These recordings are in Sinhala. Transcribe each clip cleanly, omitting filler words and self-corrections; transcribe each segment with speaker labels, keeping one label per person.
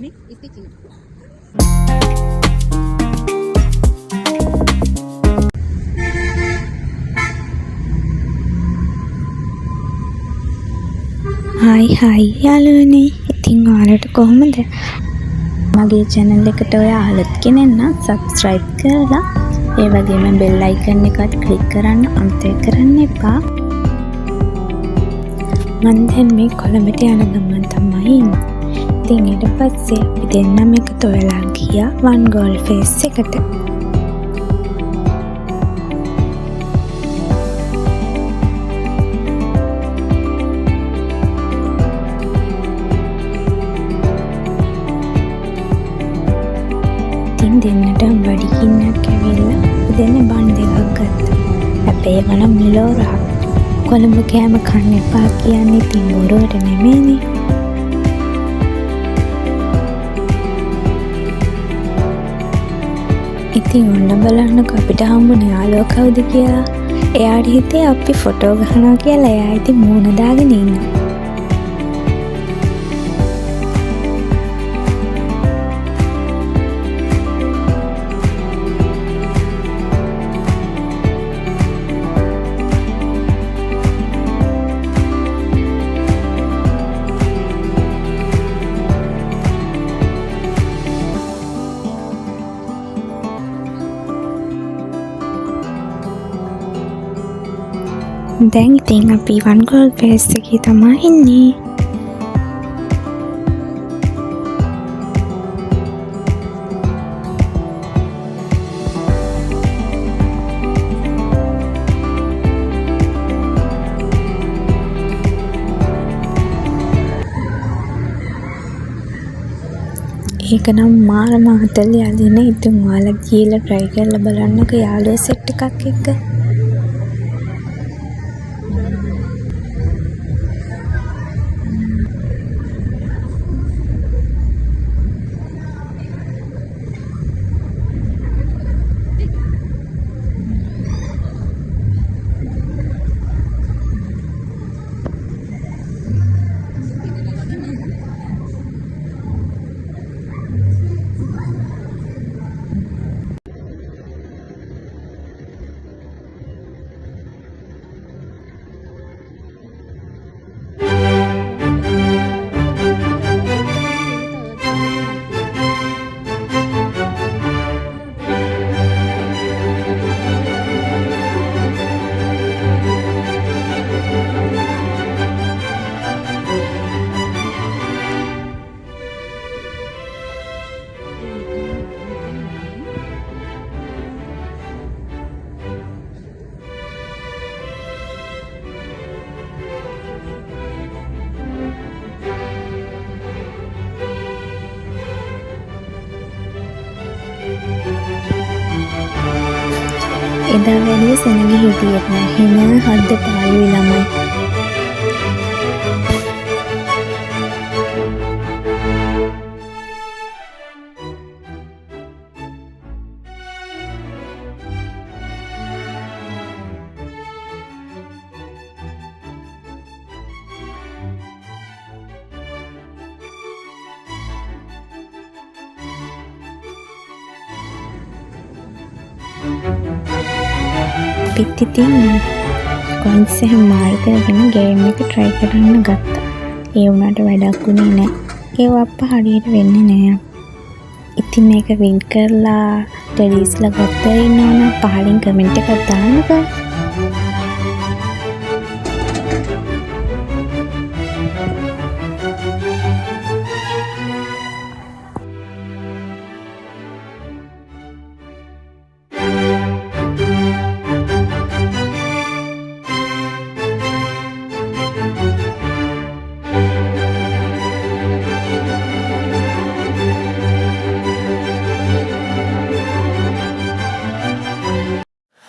Speaker 1: Mix stitching.
Speaker 2: හයි යාළුවනේ. ඉතින් ඔයාලට කොහොමද? මගේ channel එකට ඔයා අලුත් කෙනෙක් නම් subscribe කරලා ඒ වගේම bell icon එකත් click කරන්න අමතක කරන්න එපා. මම දැන් මේ කොළඹට යන ගමන් තමයි ඉන්නේ. ඉතින් ඊට පස්සේ අපි දෙන්නම එකතු වෙලා ගියා one goal face එකට. දෙන්නට බඩිකින්නක් ඇවිල්ලා දෙන්න බන් දෙකක් ගත්තා. හැබැයි වනම් මිලෝරා කොළඹ කෑම කන්න එපා කියන්නේ ඉතින් බොරුවට නෙමෙයිනේ. ඉතින් ඔන්න බලන්නකෝ අපිට හම්බුනේ යාළුවා කවුද කියලා. එයාට හිතේ අපි ෆොටෝ ගහනවා කියලා. එයා ඉතින් මූණ දාගෙන ඉන්නවා. දැන් ඉතින් අපි one goal face එකේ තමයි ඉන්නේ. ඒක නම් මාර මහතල් යාළුවනේ. ඉතින් ඔයාලා ගිහලා try කරලා බලන්නකෝ යාළුවා set එකක් එක්ක. එදා වැඩිය සෙනග හිටියෙත් නෑ. හිනා හද්ද පාළුවේ ළමයි. අපිත් ඉතින් කොයින්ස් එහෙම මාරු කරගෙන ගේම් එක try කරන්න ගත්තා. ඒ වුණාට වැඩක් වුණේ නැහැ. ඒව අප්ප හරියට වෙන්නේ නැහැ. ඉතින් මේක වින් කරලා ටෙලිස්ලා ගත්තා ඉන්නවනම් පහලින් කමෙන්ට් එකක් දාන්නකෝ.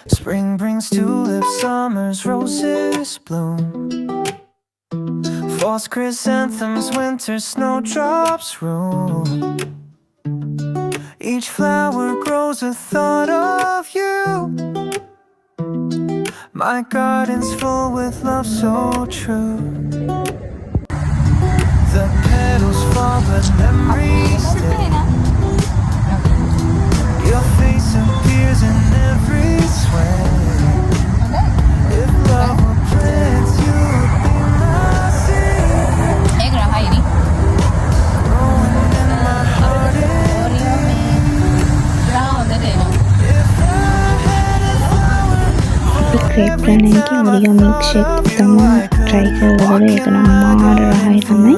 Speaker 3: Spring brings tulips, summer's roses bloom. Fall's chrysanthemums, winter snowdrops room. Each flower grows a thought of you. My garden's full with love so true. The petals fall but memories
Speaker 2: ක්‍රේප් රන් එකේ ඔරියෝ මිල්ක් ෂේක් තමයි try කරලා බලුවා. ඒක නම් මාර රහයි තමයි.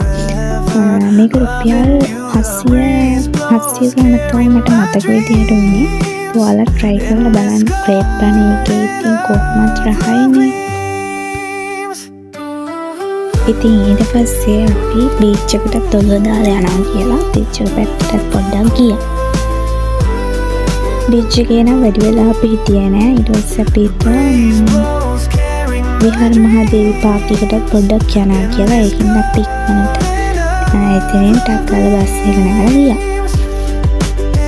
Speaker 2: මේක රුපියල් 700 ගණන් තමයි මට මතක විදියට උනේ. ඔයාලා try කරලා බලන්න. ක්‍රේප් රන් එකේ ඉතින් කොහොමද රහයිනේ. ඉතින් ඊට පස්සේ අපි බීච් එකට ඔළුව දාලා යනවා කියලා බීච් එක පැත්තට පොඩ්ඩක් ගියා. බීච් එකේ නම් වැඩි වෙලා අපි හිටියේ නෑ. ඊට පස්සේ අපි විහාර මහදේවි පාක් එකට පොඩ්ඩක් යනවා කියලා ඒකින් අපි ඉක්මනට එතනින් ටක් ගාලා බස් එක නැගලා ගියා.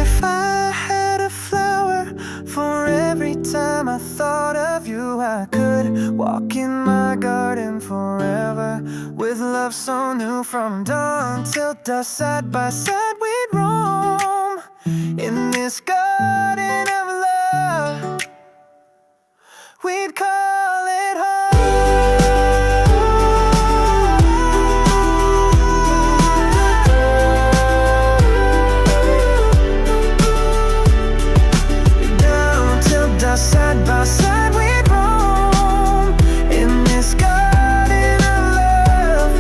Speaker 3: If I had a flower for every time I thought of you, I could walk in my garden forever with love so new. From dawn till dusk, side by side we'd roam in this garden of love. We'd call it home. Down till dusk, side by side we'd roam in this garden of love.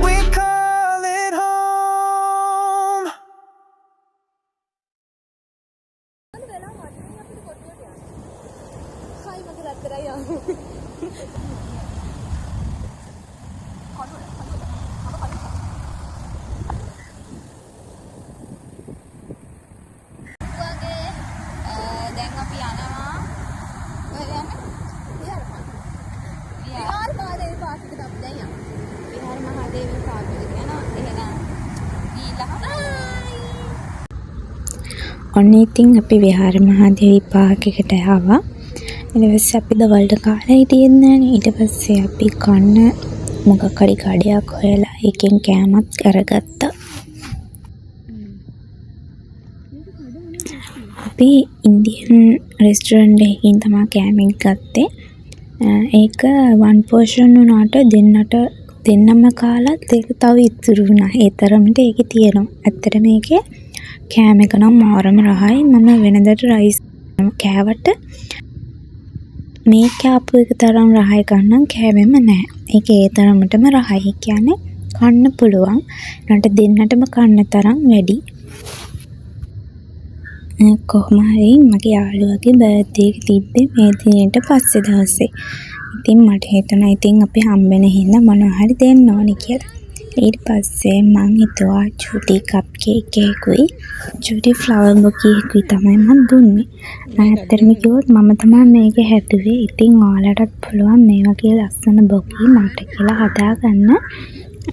Speaker 3: We'd call it home.
Speaker 1: දැන් අපි යනවා කොහෙද යන්නේ? විහාර මහදේවි පාර්කුවට අපි දැන් යනවා. විහාර මහදේවි පාර්කුවට යනවා. එහෙනම්
Speaker 2: ඔන්න ඉතින් අපි විහාර මහදේවි පාක් එකට ආවා. ඊට පස්සේ අපි දවල්ට කාලා හිටියේ නෑනේ. ඊට පස්සේ අපි කන්න මොකක් හරි කඩයක් හොයලා එකෙන් කෑමක් අරගත්තා. අපි ඉන්දියන් රෙස්ටුරන්ට් එකකින් තමයි කෑමක් ගත්තේ. ඒක 1 portion උනාට දෙන්නම කාලත් ඒක තව ඉතුරු වුණා. ඒ තරමට ඒකේ තියෙනවා. ඇත්තට මේකේ කෑම එක නම් මාරම රහයි. මම වෙනදට රයිස් කෑවට මේ කෑපු එක තරම් රහයි ගන්නම් කෑවෙම නැහැ. ඒක ඒ තරමටම රහයි. කියන්නේ කන්න පුළුවන්. නට දෙන්නටම කන්න තරම් වැඩි. කොහොම හරි මගේ යාළුවගේ බර්ත්ඩේ එක තිබ්බේ මේ දිනේට පස්සේ දවසේ. ඉතින් මට හිතුණා ඉතින් අපි හම්බෙන හින්දා මොනවා හරි දෙන්න ඕනේ කියලා. ඊට පස්සේ මං හිතුවා චූටි කප් කේක් එකකුයි චූටි ෆ්ලවර් බොකේ එකකුයි තමයි මම දුන්නේ. ඇත්තටම කිව්වොත් මම තමයි මේක හැදුවේ. ඉතින් ඔයාලටත් පුළුවන් මේ වගේ ලස්සන බොකේ මට කියලා හදාගන්න.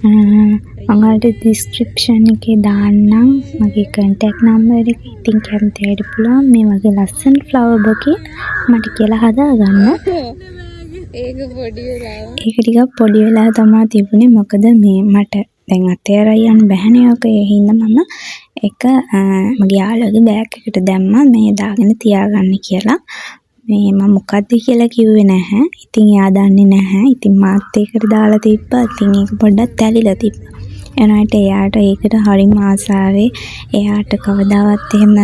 Speaker 2: මම ඔයාලට ඩිස්ක්‍රිප්ෂන් එකේ දාන්නම් මගේ contact number එක. ඉතින් කැමති අයට පුළුවන් මේ වගේ ලස්සන ෆ්ලවර් බොකේ මට කියලා හදාගන්න.
Speaker 1: ඒක පොඩි වෙලා.
Speaker 2: ඒක ටිකක් පොඩි වෙලා තමයි තිබුණේ. මොකද මේ මට දැන් අතේරා යන්න බැහැනේ ඔක. ඒ හින්දා මම එක මගේ යාළුවගේ බෑග් එකට දැම්මා මේ දාගෙන තියාගන්න කියලා. මේ මම මොකද්ද කියලා කිව්වේ නැහැ. ඉතින් එයා දන්නේ නැහැ. ඉතින් මාත් ඒකට දාලා තිබ්බා. ඉතින් ඒක පොඩ්ඩක් තැලිලා තිබ්බා. එනයිට එයාට ඒකට හරිම ආසාවේ. එයාට කවදාවත් එහෙම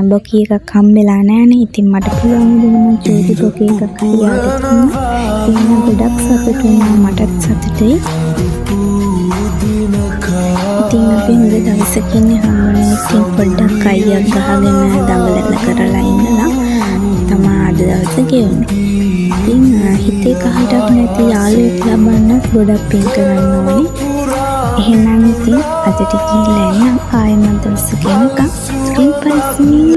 Speaker 2: බොකී එකක් හම්බෙලා නැහනේ. ඉතින් මට පුළුවන් වුණා මම චූටි බොකී එකක් හරියට දුන්නා. ඉතින් ගොඩක් සතුටු වුණා. මටත් සතුටුයි. ඉතින් අපි හොඳ දවසකින් හම්බුනේ. ඉතින් පොඩ්ඩක් අයියක් ගහගෙන දඟලන කරලා ඉඳලා තමයි අද දවසේ ගෙවුනේ. ඉතින් හිතේ කහටක් නැති යාළුවෙක් ලබන්න ගොඩක් පින් කරන්න ඕනේ. එහෙනම් ඉතින් අදට ගිහිල්ලා එන්න ආයෙමත් දවසක එනකම් ස්ක්‍රීන් පරිස්සමින්